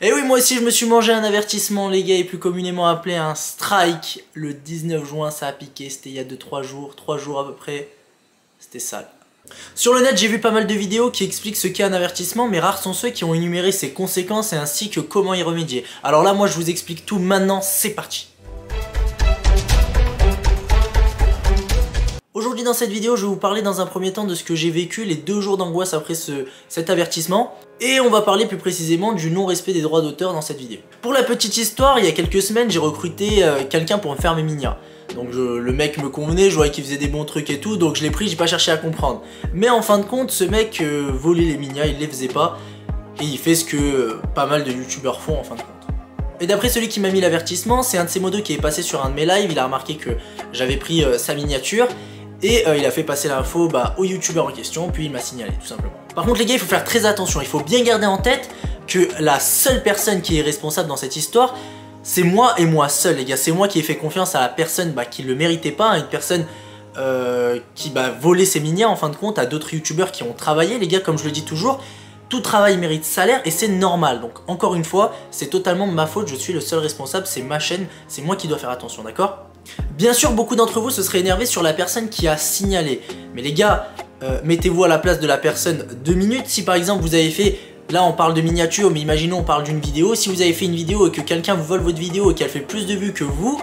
Et oui, moi aussi je me suis mangé un avertissement les gars, et plus communément appelé un strike. Le 19 juin ça a piqué, c'était il y a 2-3 jours, 3 jours à peu près. C'était sale. Sur le net j'ai vu pas mal de vidéos qui expliquent ce qu'est un avertissement, mais rares sont ceux qui ont énuméré ses conséquences et ainsi que comment y remédier. Alors là moi je vous explique tout maintenant, c'est parti. Aujourd'hui dans cette vidéo je vais vous parler dans un premier temps de ce que j'ai vécu les 2 jours d'angoisse après cet avertissement. Et on va parler plus précisément du non-respect des droits d'auteur dans cette vidéo. Pour la petite histoire, il y a quelques semaines j'ai recruté quelqu'un pour me faire mes minias. Donc le mec me convenait, je voyais qu'il faisait des bons trucs et tout, donc je l'ai pris, j'ai pas cherché à comprendre. Mais en fin de compte, ce mec volait les minias, il les faisait pas. Et il fait ce que pas mal de youtubeurs font en fin de compte. Et d'après celui qui m'a mis l'avertissement, c'est un de ses modos qui est passé sur un de mes lives, il a remarqué que j'avais pris sa miniature. Et il a fait passer l'info au youtubeur en question, puis il m'a signalé tout simplement. Par contre les gars, il faut faire très attention, il faut bien garder en tête que la seule personne qui est responsable dans cette histoire, c'est moi et moi seul les gars. C'est moi qui ai fait confiance à la personne qui ne le méritait pas, à une personne qui volait ses minias en fin de compte à d'autres youtubeurs qui ont travaillé. Les gars, comme je le dis toujours, tout travail mérite salaire et c'est normal. Donc encore une fois, c'est totalement ma faute, je suis le seul responsable, c'est ma chaîne, c'est moi qui dois faire attention, d'accord ? Bien sûr, beaucoup d'entre vous se seraient énervés sur la personne qui a signalé. Mais les gars, mettez-vous à la place de la personne 2 minutes. Si par exemple vous avez fait, là on parle de miniature, mais imaginons on parle d'une vidéo. Si vous avez fait une vidéo et que quelqu'un vous vole votre vidéo et qu'elle fait plus de vues que vous,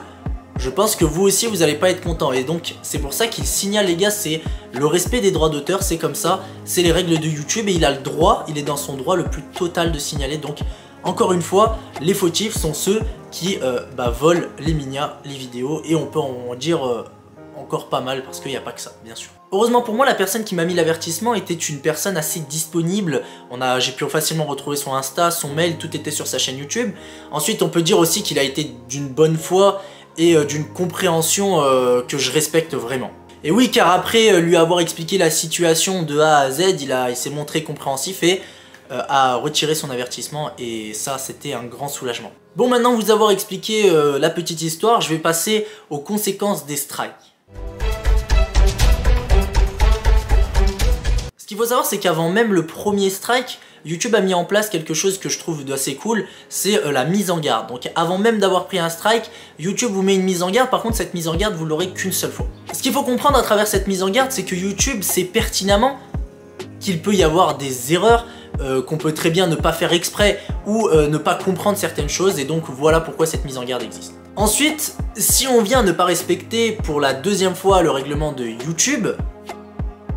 je pense que vous aussi vous n'allez pas être content. Et donc c'est pour ça qu'il signale les gars, c'est le respect des droits d'auteur, c'est comme ça. C'est les règles de YouTube et il a le droit, il est dans son droit le plus total de signaler. Donc encore une fois, les fautifs sont ceux qui volent les minias, les vidéos, et on peut en dire encore pas mal parce qu'il n'y a pas que ça, bien sûr. Heureusement pour moi, la personne qui m'a mis l'avertissement était une personne assez disponible. J'ai pu facilement retrouver son Insta, son mail, tout était sur sa chaîne YouTube. Ensuite, on peut dire aussi qu'il a été d'une bonne foi et d'une compréhension que je respecte vraiment. Et oui, car après lui avoir expliqué la situation de A à Z, il s'est montré compréhensif et a retiré son avertissement, et ça c'était un grand soulagement. Bon, maintenant vous avoir expliqué la petite histoire, je vais passer aux conséquences des strikes. Ce qu'il faut savoir, c'est qu'avant même le premier strike, YouTube a mis en place quelque chose que je trouve d'assez cool, c'est la mise en garde. Donc avant même d'avoir pris un strike, YouTube vous met une mise en garde. Par contre cette mise en garde vous l'aurez qu'une seule fois. Ce qu'il faut comprendre à travers cette mise en garde, c'est que YouTube sait pertinemment qu'il peut y avoir des erreurs, qu'on peut très bien ne pas faire exprès ou ne pas comprendre certaines choses, et donc voilà pourquoi cette mise en garde existe. Ensuite, si on vient ne pas respecter pour la 2e fois le règlement de YouTube,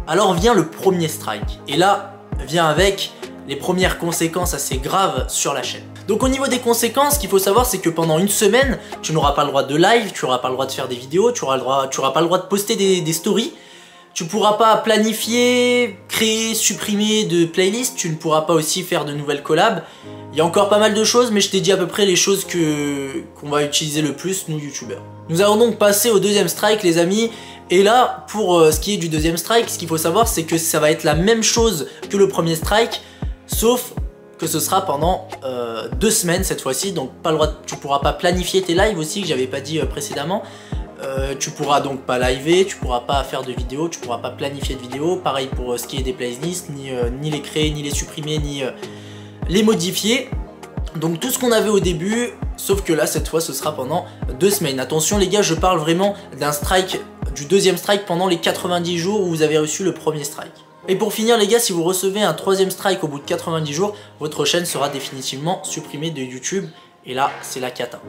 alors vient le premier strike, et là vient avec les premières conséquences assez graves sur la chaîne. Donc au niveau des conséquences, ce qu'il faut savoir, c'est que pendant une semaine, tu n'auras pas le droit de live, tu n'auras pas le droit de faire des vidéos, tu n'auras pas le droit de poster des stories. Tu ne pourras pas planifier, créer, supprimer de playlists, tu ne pourras pas aussi faire de nouvelles collabs. Il y a encore pas mal de choses, mais je t'ai dit à peu près les choses qu'on va utiliser le plus, nous youtubeurs. Nous allons donc passer au 2e strike les amis, et là, pour ce qui est du 2e strike, ce qu'il faut savoir, c'est que ça va être la même chose que le premier strike, sauf que ce sera pendant 2 semaines cette fois-ci, donc tu pourras pas planifier tes lives aussi, que j'avais pas dit précédemment. Tu pourras donc pas liver, tu pourras pas faire de vidéos, tu pourras pas planifier de vidéos. Pareil pour ce qui est des playlists, ni les créer, ni les supprimer, ni les modifier. Donc tout ce qu'on avait au début, sauf que là cette fois ce sera pendant 2 semaines. Attention les gars, je parle vraiment d'un strike, du 2e strike pendant les 90 jours où vous avez reçu le premier strike. Et pour finir les gars, si vous recevez un 3e strike au bout de 90 jours, votre chaîne sera définitivement supprimée de YouTube. Et là c'est la cata.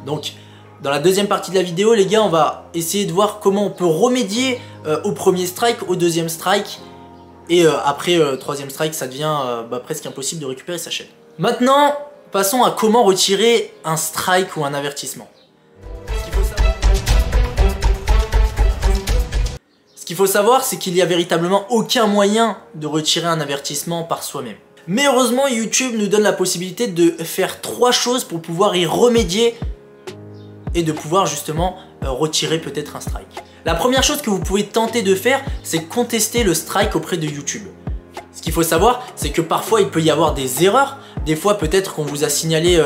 Donc dans la 2e partie de la vidéo les gars, on va essayer de voir comment on peut remédier au premier strike, au 2e strike. Et après 3e strike, ça devient presque impossible de récupérer sa chaîne. Maintenant, passons à comment retirer un strike ou un avertissement. Ce qu'il faut savoir, c'est qu'il n'y a véritablement aucun moyen de retirer un avertissement par soi-même. Mais heureusement, YouTube nous donne la possibilité de faire 3 choses pour pouvoir y remédier et de pouvoir justement retirer peut-être un strike. La première chose que vous pouvez tenter de faire, c'est contester le strike auprès de YouTube. Ce qu'il faut savoir, c'est que parfois il peut y avoir des erreurs. Des fois peut-être qu'on vous a signalé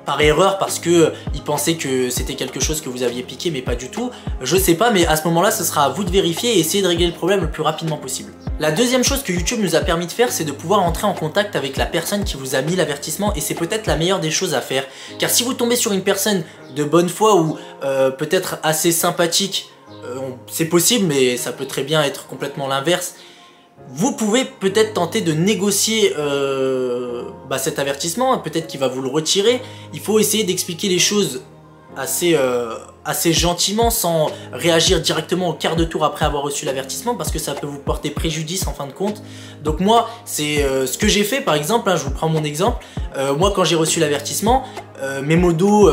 par erreur parce que il pensait que c'était quelque chose que vous aviez piqué mais pas du tout. Je sais pas, mais à ce moment là ce sera à vous de vérifier et essayer de régler le problème le plus rapidement possible. La deuxième chose que YouTube nous a permis de faire, c'est de pouvoir entrer en contact avec la personne qui vous a mis l'avertissement, et c'est peut-être la meilleure des choses à faire, car si vous tombez sur une personne de bonne foi ou peut-être assez sympathique, c'est possible mais ça peut très bien être complètement l'inverse, vous pouvez peut-être tenter de négocier cet avertissement, peut-être qu'il va vous le retirer. Il faut essayer d'expliquer les choses assez gentiment, sans réagir directement au quart de tour après avoir reçu l'avertissement, parce que ça peut vous porter préjudice en fin de compte. Donc moi, c'est ce que j'ai fait par exemple, hein, je vous prends mon exemple. Moi quand j'ai reçu l'avertissement, mes modos,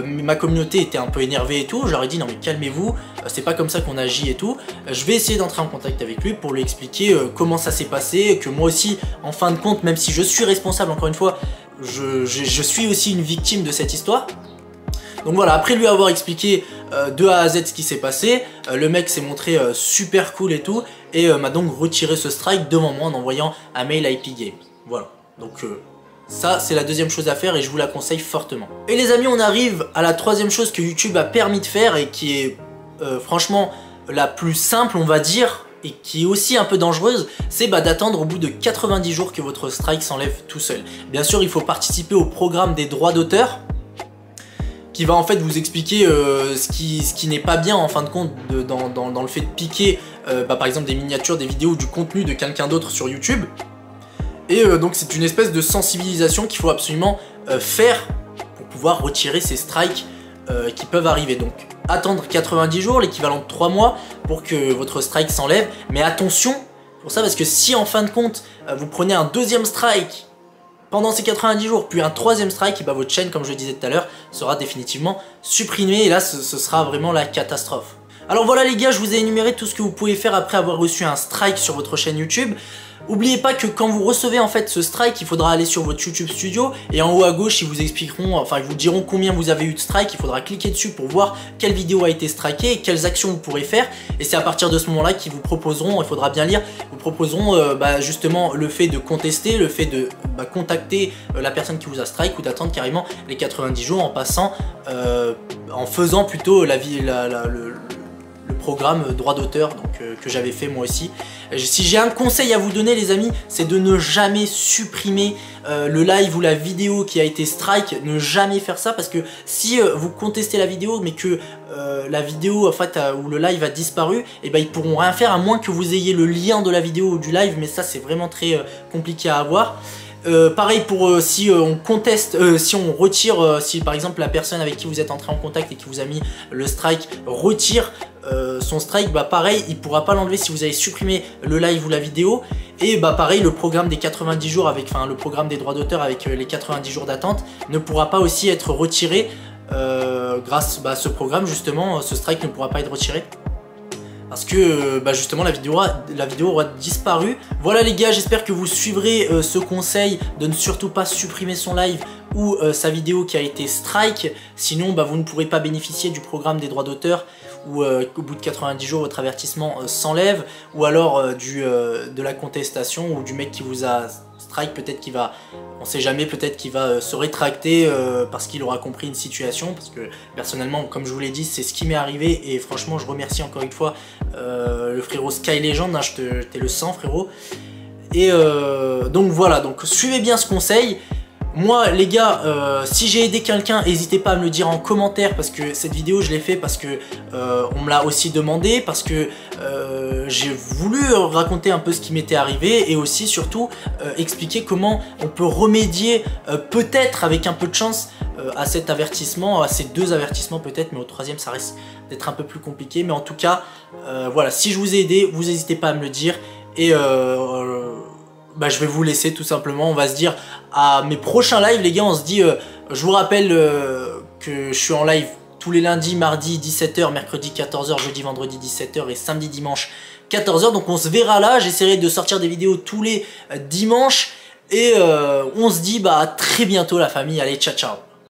ma communauté était un peu énervée et tout, je leur ai dit non mais calmez-vous, c'est pas comme ça qu'on agit et tout. Je vais essayer d'entrer en contact avec lui pour lui expliquer comment ça s'est passé, que moi aussi en fin de compte, même si je suis responsable encore une fois, je suis aussi une victime de cette histoire. Donc voilà, après lui avoir expliqué de A à Z ce qui s'est passé, le mec s'est montré super cool et tout, et m'a donc retiré ce strike devant moi en envoyant un mail à Epic Games. Voilà, donc ça c'est la deuxième chose à faire et je vous la conseille fortement. Et les amis, on arrive à la troisième chose que YouTube a permis de faire et qui est franchement la plus simple on va dire, et qui est aussi un peu dangereuse, c'est d'attendre au bout de 90 jours que votre strike s'enlève tout seul. Bien sûr, il faut participer au programme des droits d'auteur, qui va en fait vous expliquer ce qui n'est pas bien en fin de compte dans le fait de piquer par exemple des miniatures, des vidéos ou du contenu de quelqu'un d'autre sur YouTube. Et donc c'est une espèce de sensibilisation qu'il faut absolument faire pour pouvoir retirer ces strikes qui peuvent arriver. Donc attendre 90 jours, l'équivalent de 3 mois pour que votre strike s'enlève. Mais attention pour ça, parce que si en fin de compte vous prenez un deuxième strike pendant ces 90 jours, puis un troisième strike, et votre chaîne, comme je le disais tout à l'heure, sera définitivement supprimée, et là ce sera vraiment la catastrophe. Alors voilà les gars, je vous ai énuméré tout ce que vous pouvez faire après avoir reçu un strike sur votre chaîne YouTube. N'oubliez pas que quand vous recevez en fait ce strike, il faudra aller sur votre YouTube Studio et en haut à gauche, ils vous expliqueront, enfin ils vous diront combien vous avez eu de strike. Il faudra cliquer dessus pour voir quelle vidéo a été strikée et quelles actions vous pourrez faire. Et c'est à partir de ce moment-là qu'ils vous proposeront, il faudra bien lire, vous proposeront justement le fait de contester, le fait de contacter la personne qui vous a strike, ou d'attendre carrément les 90 jours en passant, en faisant plutôt le programme droit d'auteur que j'avais fait moi aussi. Si j'ai un conseil à vous donner les amis, c'est de ne jamais supprimer le live ou la vidéo qui a été strike, ne jamais faire ça, parce que si vous contestez la vidéo mais que la vidéo en fait ou le live a disparu, et ils pourront rien faire à moins que vous ayez le lien de la vidéo ou du live, mais ça c'est vraiment très compliqué à avoir. Pareil pour si on conteste, si on retire, si par exemple la personne avec qui vous êtes entré en contact et qui vous a mis le strike retire son strike, pareil il pourra pas l'enlever si vous avez supprimé le live ou la vidéo. Et pareil, le programme des 90 jours avec, le programme des droits d'auteur avec les 90 jours d'attente ne pourra pas aussi être retiré grâce à ce programme. Justement, ce strike ne pourra pas être retiré parce que justement la vidéo aura disparu. Voilà les gars, j'espère que vous suivrez ce conseil de ne surtout pas supprimer son live ou sa vidéo qui a été strike, sinon vous ne pourrez pas bénéficier du programme des droits d'auteur, ou au bout de 90 jours votre avertissement s'enlève, ou alors de la contestation ou du mec qui vous a strike, peut-être qu'il va, on sait jamais, peut-être qu'il va se rétracter parce qu'il aura compris une situation, parce que personnellement comme je vous l'ai dit c'est ce qui m'est arrivé, et franchement je remercie encore une fois le frérot Sky Legend, hein, t'es le sang frérot. Et donc voilà, donc suivez bien ce conseil. Moi les gars, si j'ai aidé quelqu'un, n'hésitez pas à me le dire en commentaire, parce que cette vidéo je l'ai fait parce que on me l'a aussi demandé, parce que j'ai voulu raconter un peu ce qui m'était arrivé, et aussi surtout expliquer comment on peut remédier peut-être avec un peu de chance à cet avertissement, à ces deux avertissements peut-être, mais au troisième ça risque d'être un peu plus compliqué. Mais en tout cas voilà, si je vous ai aidé, vous n'hésitez pas à me le dire, et je vais vous laisser tout simplement. On va se dire à mes prochains lives les gars, on se dit, je vous rappelle que je suis en live tous les lundis, mardi 17h, mercredi 14h, jeudi, vendredi 17h et samedi, dimanche 14h. Donc on se verra là, j'essaierai de sortir des vidéos tous les dimanches, et on se dit à très bientôt la famille, allez ciao ciao.